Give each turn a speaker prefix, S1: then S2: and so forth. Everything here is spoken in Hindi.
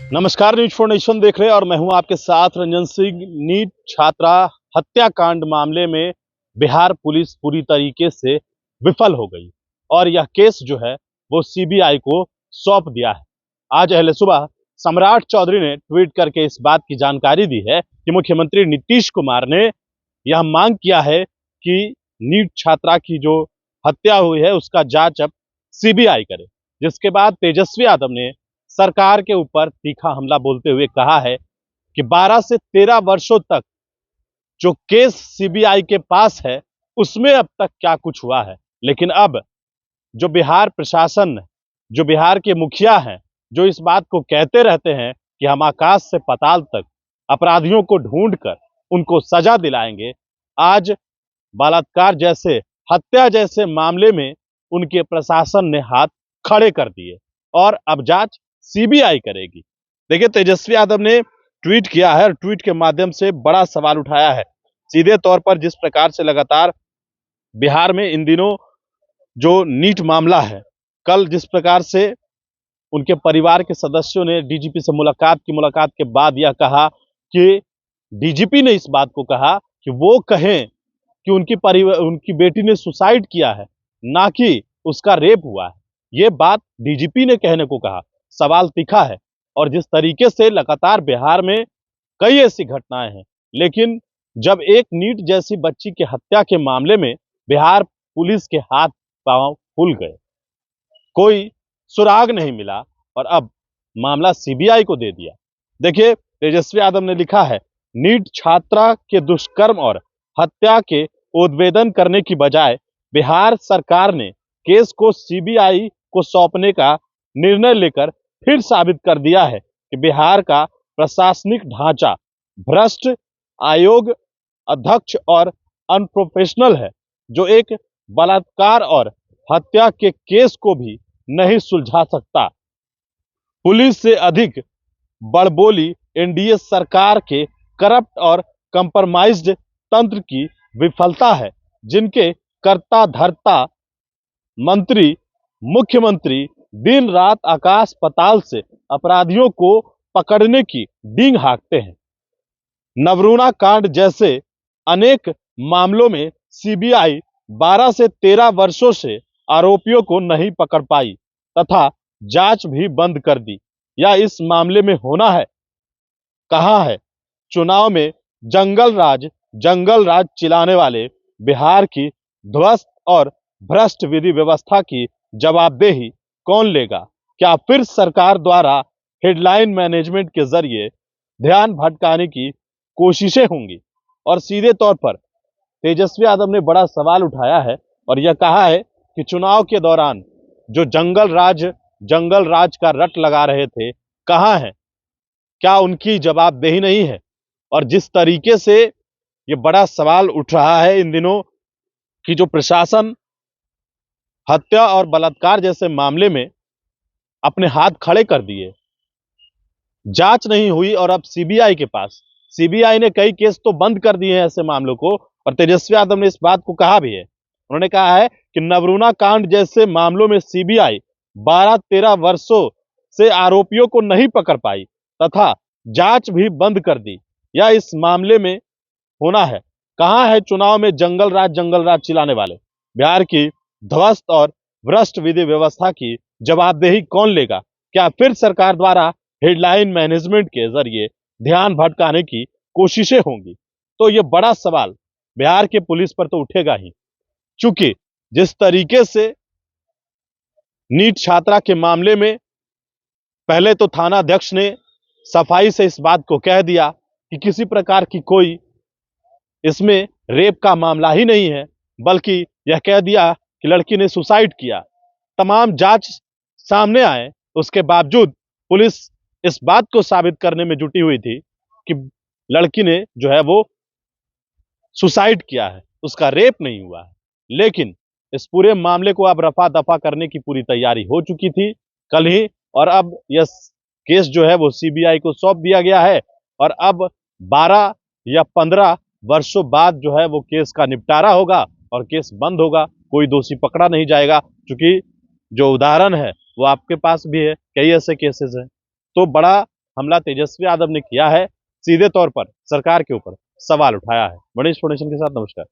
S1: नमस्कार, न्यूज फॉर नेशन देख रहे हैं और मैं हूं आपके साथ रंजन सिंह। नीट छात्रा हत्याकांड मामले में बिहार पुलिस पूरी तरीके से विफल हो गई और यह केस जो है वो सीबीआई को सौंप दिया है। आज अहले सुबह सम्राट चौधरी ने ट्वीट करके इस बात की जानकारी दी है कि मुख्यमंत्री नीतीश कुमार ने यह मांग किया है कि नीट छात्रा की जो हत्या हुई है उसका जांच अब सीबीआई करे। जिसके बाद तेजस्वी यादव ने सरकार के ऊपर तीखा हमला बोलते हुए कहा है कि 12 से 13 वर्षों तक जो केस सीबीआई के पास है उसमें अब तक क्या कुछ हुआ है, लेकिन अब जो बिहार प्रशासन, जो बिहार के मुखिया हैं, जो इस बात को कहते रहते हैं कि हम आकाश से पाताल तक अपराधियों को ढूंढकर उनको सजा दिलाएंगे, आज बलात्कार जैसे, हत्या जैसे मामले में उनके प्रशासन ने हाथ खड़े कर दिए और अब जांच सीबीआई करेगी। देखिए, तेजस्वी यादव ने ट्वीट किया है और ट्वीट के माध्यम से बड़ा सवाल उठाया है। सीधे तौर पर जिस प्रकार से लगातार बिहार में इन दिनों जो नीट मामला है, कल जिस प्रकार से उनके परिवार के सदस्यों ने डीजीपी से मुलाकात के बाद यह कहा कि डीजीपी ने इस बात को कहा कि वो कहें कि उनकी बेटी ने सुसाइड किया है, ना कि उसका रेप हुआ है। ये बात डीजीपी ने कहने को कहा, सवाल तीखा है। और जिस तरीके से लगातार बिहार में कई ऐसी घटनाएं हैं, लेकिन जब एक नीट जैसी बच्ची की हत्या के मामले में बिहार पुलिस के हाथ पांव फूल गए, कोई सुराग नहीं मिला और अब मामला सीबीआई को दे दिया। देखिए, तेजस्वी यादव ने लिखा है, नीट छात्रा के दुष्कर्म और हत्या के उद्भेदन करने की बजाय बिहार सरकार ने केस को सीबीआई को सौंपने का निर्णय लेकर फिर साबित कर दिया है कि बिहार का प्रशासनिक ढांचा भ्रष्ट, आयोग अध्यक्ष और अनप्रोफेशनल है, जो एक बलात्कार और हत्या के केस को भी नहीं सुलझा सकता। पुलिस से अधिक बड़बोली एनडीए सरकार के करप्ट और कंप्रोमाइज्ड तंत्र की विफलता है, जिनके कर्ता धर्ता मंत्री, मुख्यमंत्री दिन रात आकाश पाताल से अपराधियों को पकड़ने की डींग हाँकते हैं। नवरूणा कांड जैसे अनेक मामलों में सीबीआई 12 से 13 वर्षों से आरोपियों को नहीं पकड़ पाई तथा जांच भी बंद कर दी। या इस मामले में होना है, कहां है चुनाव में जंगल राज चिल्लाने वाले बिहार की ध्वस्त और भ्रष्ट विधि व्यवस्था की जवाबदेही कौन लेगा? क्या फिर सरकार द्वारा हेडलाइन मैनेजमेंट के जरिए ध्यान भटकाने की कोशिशें होंगी? और सीधे तौर पर तेजस्वी यादव ने बड़ा सवाल उठाया है और यह कहा है कि चुनाव के दौरान जो जंगल राज का रट लगा रहे थे, कहां है? क्या उनकी जवाबदेही नहीं है? और जिस तरीके से ये बड़ा सवाल उठ रहा है इन दिनों कि जो प्रशासन हत्या और बलात्कार जैसे मामले में अपने हाथ खड़े कर दिए, जांच नहीं हुई और अब सीबीआई के पास, सीबीआई ने कई केस तो बंद कर दिए हैं ऐसे मामलों को। और तेजस्वी यादव ने इस बात को कहा भी है, उन्होंने कहा है कि नवरूणा कांड जैसे मामलों में सीबीआई 12-13 वर्षों से आरोपियों को नहीं पकड़ पाई तथा जांच भी बंद कर दी। या इस मामले में होना है, कहां है चुनाव में जंगल राज चिल्लाने वाले? बिहार की ध्वस्त और भ्रष्ट विधि व्यवस्था की जवाबदेही कौन लेगा? क्या फिर सरकार द्वारा हेडलाइन मैनेजमेंट के जरिए ध्यान भटकाने की कोशिशें होंगी? तो ये बड़ा सवाल बिहार के पुलिस पर तो उठेगा ही, क्योंकि जिस तरीके से नीट छात्रा के मामले में पहले तो थाना अध्यक्ष ने सफाई से इस बात को कह दिया कि किसी प्रकार की कोई इसमें रेप का मामला ही नहीं है, बल्कि यह कह दिया कि लड़की ने सुसाइड किया। तमाम जांच सामने आए, उसके बावजूद पुलिस इस बात को साबित करने में जुटी हुई थी कि लड़की ने जो है वो सुसाइड किया है, उसका रेप नहीं हुआ है। लेकिन इस पूरे मामले को अब रफा दफा करने की पूरी तैयारी हो चुकी थी कल ही, और अब यह केस जो है वो सीबीआई को सौंप दिया गया है और अब 12 या 15 वर्षों बाद जो है वो केस का निपटारा होगा और केस बंद होगा, कोई दोषी पकड़ा नहीं जाएगा। क्योंकि जो उदाहरण है वो आपके पास भी है, कई ऐसे केसेस हैं। तो बड़ा हमला तेजस्वी यादव ने किया है, सीधे तौर पर सरकार के ऊपर सवाल उठाया है। मनीष फाउंडेशन के साथ नमस्कार।